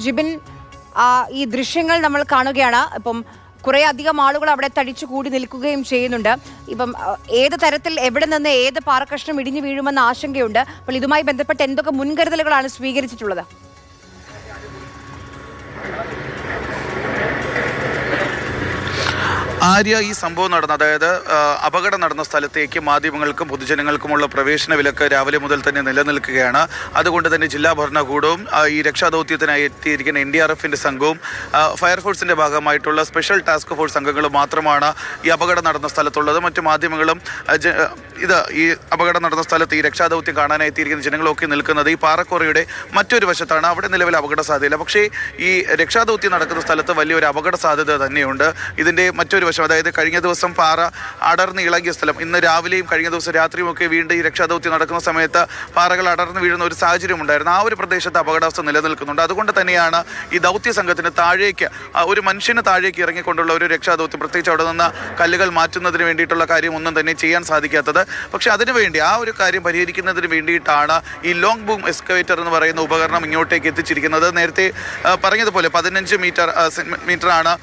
ജിബിൻ, ഈ ദൃശ്യങ്ങൾ നമ്മൾ കാണുകയാണ്. ഇപ്പം കുറേ അധികം ആളുകൾ അവിടെ തടിച്ചു കൂടി നിൽക്കുകയും ചെയ്യുന്നുണ്ട്. ഇപ്പം ഏത് തരത്തിൽ എവിടെ നിന്ന് ഏത് പാറക്കഷ്ണം ഇടിഞ്ഞു വീഴുമെന്ന ആശങ്കയുണ്ട്. അപ്പോൾ ഇതുമായി ബന്ധപ്പെട്ട് എന്തൊക്കെ മുൻകരുതലുകളാണ് സ്വീകരിച്ചിട്ടുള്ളത്? ആര്യ, ഈ സംഭവം നടന്ന, അതായത് അപകടം നടന്ന സ്ഥലത്തേക്ക് മാധ്യമങ്ങൾക്കും പൊതുജനങ്ങൾക്കുമുള്ള പ്രവേശന വിലക്ക് രാവിലെ മുതൽ തന്നെ നിലനിൽക്കുകയാണ്. അതുകൊണ്ട് തന്നെ ജില്ലാ ഭരണകൂടവും ഈ രക്ഷാദൗത്യത്തിനായി എത്തിയിരിക്കുന്ന NDRFന്റെ സംഘവും ഫയർഫോഴ്സിന്റെ ഭാഗമായിട്ടുള്ള സ്പെഷ്യൽ ടാസ്ക് ഫോഴ്സ് അംഗങ്ങളും മാത്രമാണ് ഈ അപകടം നടന്ന സ്ഥലത്തുള്ളത്. മറ്റു മാധ്യമങ്ങളും ഈ അപകടം നടന്ന സ്ഥലത്ത് ഈ രക്ഷാദൗത്യം കാണാനായി എത്തിയിരിക്കുന്ന ജനങ്ങളൊക്കെ നിൽക്കുന്നത് ഈ പാറക്കോറയുടെ മറ്റൊരു വശത്താണ്. അവിടെ നിലവിൽ അപകട സാധ്യതയില്ല. പക്ഷേ ഈ രക്ഷാദൗത്യം നടക്കുന്ന സ്ഥലത്ത് വലിയൊരു അപകട സാധ്യത തന്നെയുണ്ട്. ഇതിന്റെ മറ്റൊരു വശം, അതായത് കഴിഞ്ഞ ദിവസം പാറ അടർന്ന് ഇളകിയ സ്ഥലം, ഇന്ന് രാവിലെയും കഴിഞ്ഞ ദിവസം രാത്രിയുമൊക്കെ വീണ്ടും ഈ രക്ഷാദൗത്യം നടക്കുന്ന സമയത്ത് പാറകൾ അടർന്ന് വീഴുന്ന ഒരു സാഹചര്യം ഉണ്ടായിരുന്നു. ആ ഒരു പ്രദേശത്ത് അപകടാവസ്ഥ നിലനിൽക്കുന്നുണ്ട്. അതുകൊണ്ട് തന്നെയാണ് ഈ ദൗത്യ സംഘത്തിന് താഴേക്ക്, ഒരു മനുഷ്യന് താഴേക്ക് ഇറങ്ങിക്കൊണ്ടുള്ള ഒരു രക്ഷാദൗത്യം, പ്രത്യേകിച്ച് അവിടെ നിന്ന് കല്ലുകൾ മാറ്റുന്നതിന് വേണ്ടിയിട്ടുള്ള കാര്യം ഒന്നും തന്നെ ചെയ്യാൻ സാധിക്കാത്തത്. പക്ഷേ അതിനുവേണ്ടി ആ ഒരു കാര്യം പരിഹരിക്കുന്നതിന് വേണ്ടിയിട്ടാണ് ഈ ലോങ് ബൂം എക്സ്കവേറ്റർ എന്ന് പറയുന്ന ഉപകരണം ഇങ്ങോട്ടേക്ക് എത്തിച്ചിരിക്കുന്നത്. നേരത്തെ പറഞ്ഞതുപോലെ 15 മീറ്ററാണ്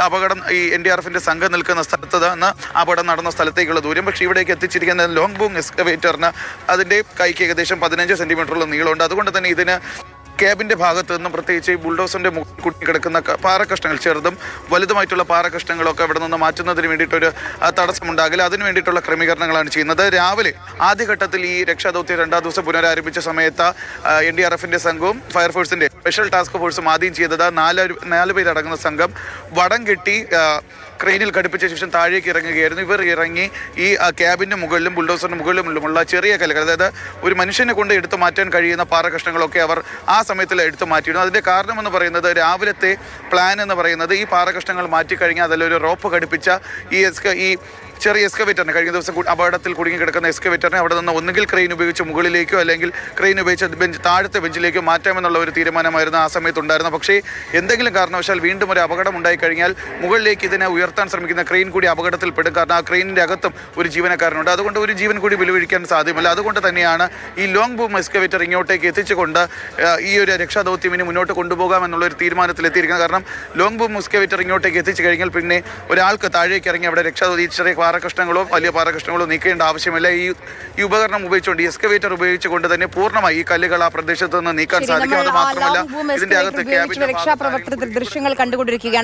അപകടം ഈ NDRFന്റെ സംഘം നിൽക്കുന്ന സ്ഥലത്ത് നിന്ന് അപകടം നടന്ന സ്ഥലത്തേക്കുള്ള ദൂരം. പക്ഷേ ഇവിടേക്ക് എത്തിച്ചിരിക്കുന്ന ലോങ് ബൂം എക്സ്കവേറ്ററിന് അതിൻ്റെ കൈക്ക് ഏകദേശം 15 സെൻറ്റിമീറ്ററുള്ള നീളമുണ്ട്. അതുകൊണ്ട് തന്നെ ഇതിന് ക്യാബിൻ്റെ ഭാഗത്ത് നിന്നും, പ്രത്യേകിച്ച് ഈ ബുൾഡോസറിൻ്റെ മുകളിൽ കുടുങ്ങിക്കിടക്കുന്ന പാറക്കഷ്ണങ്ങൾ, ചെറുതും വലുതുമായിട്ടുള്ള പാറക്കഷ്ണങ്ങളൊക്കെ അവിടെ നിന്ന് മാറ്റുന്നതിന് വേണ്ടിയിട്ടൊരു തടസ്സമുണ്ടാകില്ല. അതിന് വേണ്ടിയിട്ടുള്ള ക്രമീകരണങ്ങളാണ് ചെയ്യുന്നത്. രാവിലെ ആദ്യഘട്ടത്തിൽ ഈ രക്ഷാദൗത്യം 2ാം ദിവസം പുനരാരംഭിച്ച സമയത്ത് NDRFന്റെ സംഘവും ഫയർഫോഴ്സിൻ്റെ സ്പെഷ്യൽ ടാസ്ക് ഫോഴ്സും ആദ്യം ചെയ്തത് 4 പേരടങ്ങുന്ന സംഘം വടം കെട്ടി ക്രെയിനിൽ ഘടിപ്പിച്ച ശേഷം താഴേക്ക് ഇറങ്ങുകയായിരുന്നു. ഇവർ ഇറങ്ങി ഈ ക്യാബിൻ്റെ മുകളിലും ബുൾഡോസറിന് മുകളിലുമുള്ള ചെറിയ കല്ലുകൾ, അതായത് ഒരു മനുഷ്യനെ കൊണ്ട് എടുത്തു മാറ്റാൻ കഴിയുന്ന പാറകഷ്ണങ്ങളൊക്കെ അവർ ആ സമയത്തിൽ എടുത്തു മാറ്റിയിരുന്നു. അതിൻ്റെ കാരണമെന്ന് പറയുന്നത്, രാവിലത്തെ പ്ലാൻ എന്ന് പറയുന്നത് ഈ പാറകഷ്ണങ്ങൾ മാറ്റിക്കഴിഞ്ഞാൽ അതിലൊരു റോപ്പ് ഘടിപ്പിച്ച ഈ ചെറിയ എക്സ്കവേറ്ററിന്, കഴിഞ്ഞ ദിവസം അപകടത്തിൽ കുടുങ്ങി കിടക്കുന്ന എക്സ്കവേറ്ററിനെ അവിടെ നിന്ന് ഒന്നുകിൽ ക്രെയിൻ ഉപയോഗിച്ച് മുകളിലേക്കോ അല്ലെങ്കിൽ ക്രെയിൻ ഉപയോഗിച്ച് താഴത്തെ ബെഞ്ചിലേക്കോ മാറ്റാമെന്നുള്ള ഒരു തീരുമാനമായിരുന്നു ആ സമയത്തുണ്ടായിരുന്നത്. പക്ഷേ എന്തെങ്കിലും കാരണവശാൽ വീണ്ടും ഒരു അപകടം ഉണ്ടായിക്കഴിഞ്ഞാൽ മുകളിലേക്ക് ഇതിനെ ഉയർത്താൻ ശ്രമിക്കുന്ന ക്രെയിൻ കൂടി അപകടത്തിൽപ്പെടും. കാരണം ആ ക്രെയിനിൻ്റെ അകത്തും ഒരു ജീവനക്കാരനുണ്ട്. അതുകൊണ്ട് ഒരു ജീവൻ കൂടി ബലിവഴിക്കാൻ സാധ്യമല്ല. അതുകൊണ്ട് തന്നെയാണ് ഈ ലോങ് ബൂം എക്സ്കവേറ്റർ ഇങ്ങോട്ടേക്ക് എത്തിച്ചുകൊണ്ട് ഈ ഒരു രക്ഷാദൗത്യം ഇനി മുന്നോട്ട് കൊണ്ടുപോകാമെന്നുള്ളൊരു തീരുമാനത്തിലെത്തിയിരിക്കുന്നത്. കാരണം ലോങ് ബൂം എക്സ്കവേറ്റർ ഇങ്ങോട്ടേക്ക് എത്തിച്ചു കഴിഞ്ഞാൽ പിന്നെ ഒരാൾക്ക് താഴേക്ക് ഇറങ്ങി അവിടെ രക്ഷാദൗത്യം ചെറിയ പാറകഷ്ണങ്ങളോ വലിയ പാറകഷ്ണങ്ങളോ നീക്കേണ്ട ആവശ്യമില്ല. ഈ ഉപകരണം ഉപയോഗിച്ചുകൊണ്ട്, ഈ എക്സ്കവേറ്റർ ഉപയോഗിച്ചുകൊണ്ട് തന്നെ പൂർണ്ണമായി ഈ കല്ലുകൾ ആ പ്രദേശത്ത് നിന്ന് നീക്കാൻ സാധിക്കും. അത് മാത്രമല്ല ഇതിന്റെ അകത്ത് ക്യാബിന്റെ രക്ഷാപ്രവർത്തനത്തിൽ ദൃശ്യങ്ങൾ കണ്ടുകൊണ്ടിരിക്കുകയാണ്.